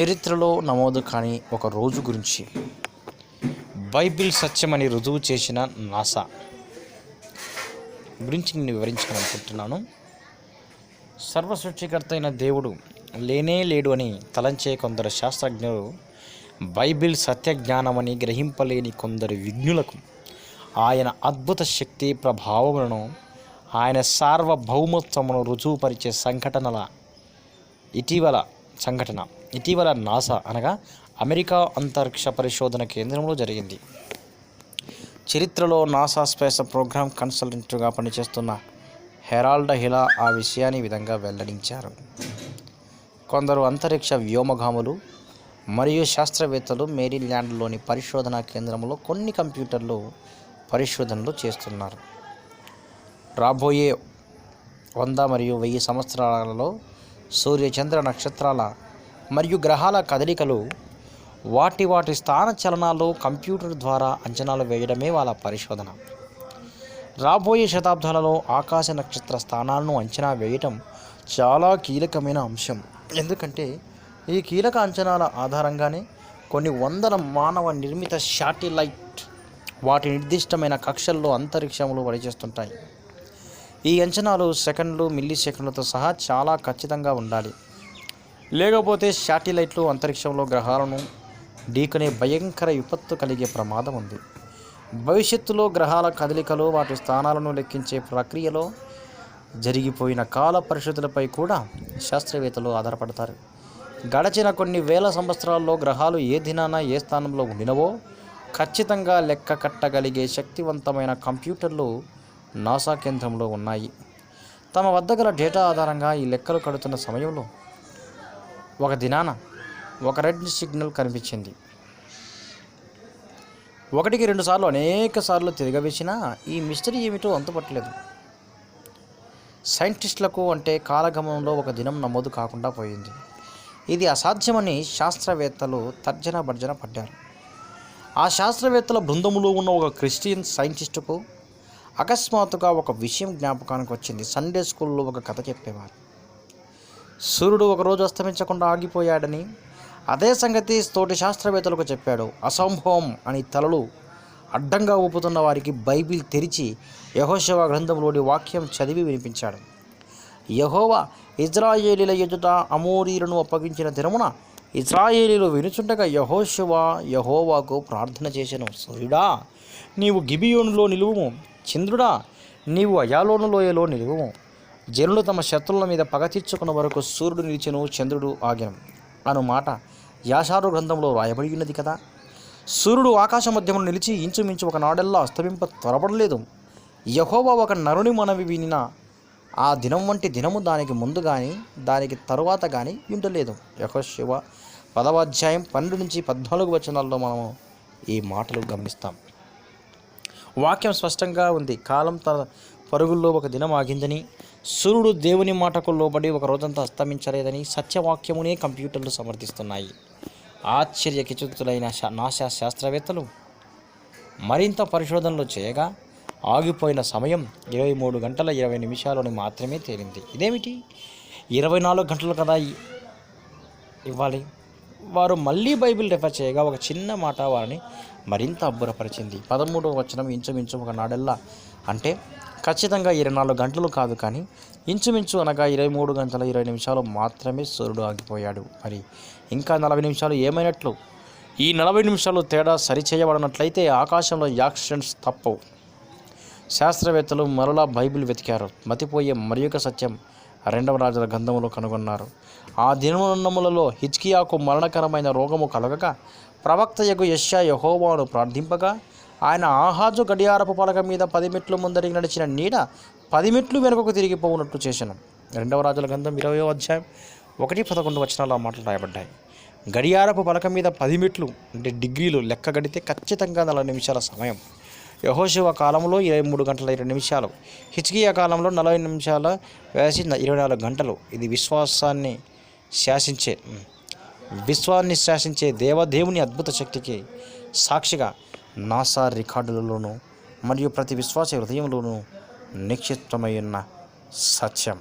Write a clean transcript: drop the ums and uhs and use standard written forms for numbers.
చరిత్రలో నమోదు కాని ఒక రోజు గురించి బైబిల్ సత్యమని రుజువు చేసిన నాసా గురించి నేను వివరించాలనుకుంటున్నాను. సర్వసృష్టికర్త అయిన దేవుడు లేనే లేడు అని తలంచే కొందరు శాస్త్రజ్ఞులు, బైబిల్ సత్య జ్ఞానమని గ్రహింపలేని కొందరు విజ్ఞులకు ఆయన అద్భుత శక్తి ప్రభావములను, ఆయన సార్వభౌమత్వమును రుజువుపరిచే ఇటీవల నాసా అనగా అమెరికా అంతరిక్ష పరిశోధన కేంద్రంలో జరిగింది. చరిత్రలో నాసా స్పేస్ ప్రోగ్రామ్ కన్సల్టెంట్గా పనిచేస్తున్న హెరాల్డ్ హిలా ఆ విషయాన్ని విధంగా వెల్లడించారు. కొందరు అంతరిక్ష వ్యోమగాములు మరియు శాస్త్రవేత్తలు మేరీల్యాండ్లోని పరిశోధనా కేంద్రంలో కొన్ని కంప్యూటర్లు పరిశోధనలు చేస్తున్నారు. రాబోయే 100 మరియు 1000 సంవత్సరాలలో సూర్య చంద్ర నక్షత్రాల మరియు గ్రహాల కదలికలు, వాటి స్థాన చలనాలు కంప్యూటర్ ద్వారా అంచనాలు వేయడమే వాళ్ళ పరిశోధన. రాబోయే శతాబ్దాలలో ఆకాశ నక్షత్ర స్థానాలను అంచనా వేయటం చాలా కీలకమైన అంశం. ఎందుకంటే ఈ కీలక అంచనాల ఆధారంగానే కొన్ని వందల మానవ నిర్మిత శాటిలైట్ వాటి నిర్దిష్టమైన కక్షల్లో అంతరిక్షంలో పనిచేస్తుంటాయి. ఈ అంచనాలు సెకండ్లు, మిల్లీ సెకండ్లతో సహా చాలా ఖచ్చితంగా ఉండాలి. లేకపోతే శాటిలైట్లు అంతరిక్షంలో గ్రహాలను ఢీకొనే భయంకర విపత్తు కలిగే ప్రమాదం ఉంది. భవిష్యత్తులో గ్రహాల కదలికలు, వాటి స్థానాలను లెక్కించే ప్రక్రియలో జరిగిపోయిన కాల పరిస్థితులపై కూడా శాస్త్రవేత్తలు ఆధారపడతారు. గడచిన కొన్ని వేల సంవత్సరాల్లో గ్రహాలు ఏ దినాన ఏ స్థానంలో ఉండినవో ఖచ్చితంగా లెక్క కట్టగలిగే శక్తివంతమైన కంప్యూటర్లు నాసా కేంద్రంలో ఉన్నాయి. తమ వద్ద గల డేటా ఆధారంగా ఈ లెక్కలు కడుతున్న సమయంలో ఒక దినాన ఒక రెడ్ సిగ్నల్ కనిపించింది. 1కి 2 సార్లు అనేక సార్లు తిరగవేసినా ఈ మిస్టరీ ఏమిటో అంతుపట్టలేదు. సైంటిస్టులకు అంటే కాలగమనంలో ఒక దినం నమోదు కాకుండా పోయింది. ఇది అసాధ్యమని శాస్త్రవేత్తలు తర్జన భర్జన పడ్డారు. ఆ శాస్త్రవేత్తల బృందములో ఉన్న ఒక క్రిస్టియన్ సైంటిస్టుకు అకస్మాత్తుగా ఒక విషయం జ్ఞాపకానికి వచ్చింది. సండే స్కూల్లో ఒక కథ చెప్పేవారు. సూర్యుడు ఒకరోజు అస్తమించకుండా ఆగిపోయాడని, అదే సంగతి తోటి శాస్త్రవేత్తలకు చెప్పాడు. అసంభవం అని తలలు అడ్డంగా ఊపుతున్న వారికి బైబిల్ తెరిచి యెహోషువ గ్రంథంలోని వాక్యం చదివి వినిపించాడు. యెహోవా ఇజ్రాయేలీల ఎదుట అమోరీయులను అప్పగించిన దినమున ఇజ్రాయేలీలు వినుచుండగా యెహోవాకు ప్రార్థన చేసెను. సూర్యుడా, నీవు గిబియోనులో నిలువుము. చంద్రుడా, నీవు అయాలోను లోయలో నిలువుము. జనులు తమ శత్రువుల మీద పగ తీర్చుకున్న వరకు సూర్యుడు నిలిచెను, చంద్రుడు ఆగెను అను మాట యాషారు గ్రంథంలో రాయబడి ఉన్నది కదా. సూర్యుడు ఆకాశ మధ్యమును నిలిచి ఇంచుమించు ఒక నాడెల్లా అస్తమింప త్వరపడలేదు. యెహోవా ఒక నరుని మనవి వినిన ఆ దినం వంటి దినము దానికి ముందు కానీ దానికి తరువాత కానీ ఉండలేదు. యెహోషువ 10వ అధ్యాయం 12 నుంచి 14 వచనాల్లో మనము ఈ మాటలు గమనిస్తాం. వాక్యం స్పష్టంగా ఉంది. కాలం తన పరుగుల్లో ఒక దినం ఆగిందని, సూర్యుడు దేవుని మాటకు లోబడి ఒక రోజంతా అస్తమించలేదని సత్యవాక్యమునే కంప్యూటర్లు సమర్థిస్తున్నాయి. ఆశ్చర్యచకితులైన నాసా శాస్త్రవేత్తలు మరింత పరిశోధనలు చేయగా ఆగిపోయిన సమయం 23 గంటల 20 నిమిషాలని మాత్రమే తేలింది. ఇదేమిటి, 24 గంటలు కదా ఇవ్వాలి? వారు మళ్ళీ బైబిల్ రెఫర్ చేయగా ఒక చిన్న మాట వారిని మరింత అబ్బురపరిచింది. 13వ వచనం ఇంచుమించు ఒక నాడెల్లా అంటే ఖచ్చితంగా 24 గంటలు కాదు, కానీ ఇంచుమించు అనగా 23 గంటల 20 నిమిషాలు మాత్రమే సూర్యుడు ఆగిపోయాడు. మరి ఇంకా 40 నిమిషాలు ఏమైనట్లు? ఈ 40 నిమిషాలు తేడా సరిచేయబడినట్లయితే ఆకాశంలో యాక్సిడెంట్స్ తప్పవు. శాస్త్రవేత్తలు మరలా బైబిల్ వెతికారు. మతిపోయే మరి ఒక సత్యం 2వ రాజుల గ్రంథంలో కనుగొన్నారు. ఆ దినములలో హిజ్కియాకు మరణకరమైన రోగము కలగగా ప్రవక్తయగు యెషయా యెహోవాను ప్రార్థింపగా ఆయన ఆహాజు గడియారపు పలక మీద 10 మెట్లు ముందరికి నడిచిన నీడ 10 మెట్లు వెనుకకు తిరిగిపోవునట్లు చేశాను. 2వ రాజుల గ్రంథం 20వ అధ్యాయం 1-11 వచనాలు ఆ మాటలు రాయబడ్డాయి. గడియారపు పలక మీద 10 మెట్లు అంటే డిగ్రీలు లెక్క గడితే ఖచ్చితంగా 40 నిమిషాల సమయం. యెహోషువ కాలంలో 23 గంటల 20 నిమిషాలు, హిజ్కియా కాలంలో 40 నిమిషాల వేసి 24 గంటలు. ఇది విశ్వాన్ని శాసించే దేవదేవుని అద్భుత శక్తికి సాక్షిగా నాసా రికార్డులలోనూ మరియు ప్రతి విశ్వాస హృదయంలోనూ నిక్షిప్తమై ఉన్న సత్యం.